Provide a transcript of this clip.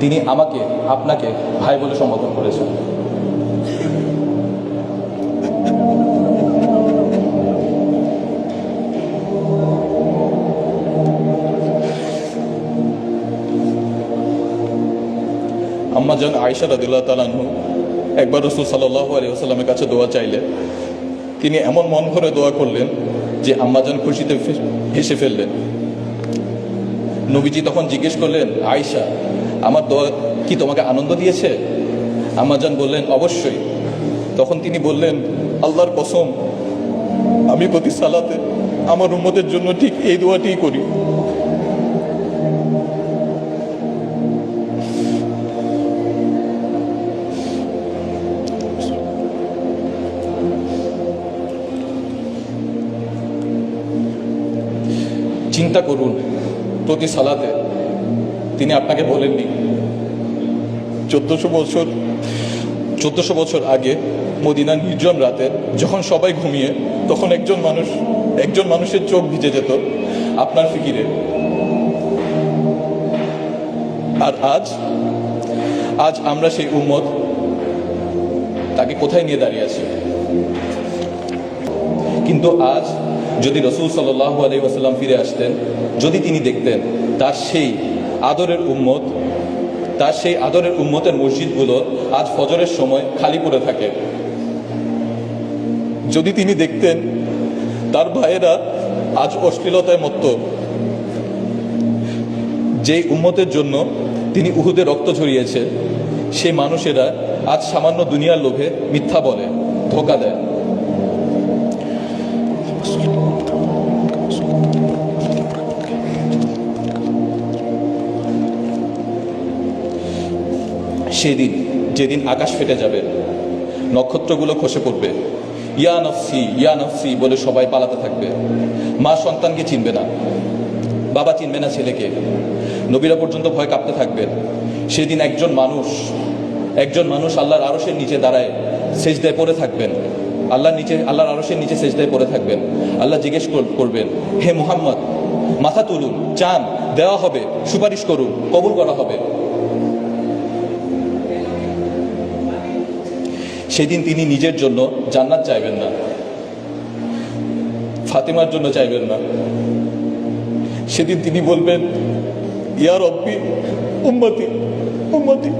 তিনি আমাকে আপনাকে ভাই বলে সম্বোধন করেছেন। আম্মা জান আয়েশা রাদিয়াল্লাহু তাআলা আনহু একবার রাসূল সাল্লাল্লাহু আলাইহি ওয়াসাল্লামের কাছে দোয়া চাইলেন। তিনি এমন মন ভরে দোয়া করলেন যে আম্মা জান খুশিতে হেসে ফেললেন। নবীজি তখন জিজ্ঞেস করলেন, আয়েশা, আমার দোয়া কি তোমাকে আনন্দ দিয়েছে? আম্মা জান বললেন, অবশ্যই। তখন তিনি বললেন, আল্লাহর কসম, আমি প্রতি সালাতে আমার উম্মতের জন্য ঠিক এই দোয়াটিই করি। চিন্তা করুন, প্রতি সালাতে তিনি আপনাকে বলেননি। 1400 বছর আগে মদিনার নির্জন রাতে যখন সবাই ঘুমিয়ে, তখন একজন মানুষের চোখ ভিজে যেত আপনার ফিকিরে। আর আজ আমরা সেই উম্মত তাকে কোথায় নিয়ে দাঁড়িয়ে আছি। কিন্তু আজ যদি রাসূল সাল্লাল্লাহু আলাইহি ওয়াসাল্লাম ফিরে আসতেন, যদি তিনি দেখতেন তার সেই আদরের উম্মতের মসজিদগুলো আজ ফজরের সময় খালি পড়ে থাকে, যদি তিনি দেখতেন তার ভাইয়েরা আজ অশ্লীলতায় মত্ত, যেই উম্মতের জন্য তিনি উহুদে রক্ত ঝরিয়েছে, সেই মানুষেরা আজ সামান্য দুনিয়ার লোভে মিথ্যা বলে, ধোঁকা দেয়। যেদিন আকাশ ফেটে যাবে, নক্ষত্রগুলো খসে পড়বে, ইয়া নফসি ইয়া নফসি বলে সবাই পালাতে থাকবে। মা সন্তানকে চিনবে না, বাবা চিনবে না ছেলেকে, নবীরা পর্যন্ত ভয় কাঁপতে থাকবেন। সেদিন একজন মানুষ আল্লাহর আরশের নিচে দাঁড়ায় সেজদায় পড়ে থাকবেন, আল্লাহর আরশের নিচে সেজদায় পড়ে থাকবেন। আল্লাহ জিজ্ঞেস করবেন, হে মুহাম্মদ, মাথা তুলুন, চান, দেওয়া হবে, সুপারিশ করুন, কবুল করা হবে। সেদিন তিনি নিজের জন্য জান্নাত চাইবেন না, ফাতিমার জন্য চাইবেন না। সেদিন তিনি বলবেন, ইয়া রব্বি উম্মতি উম্মতি।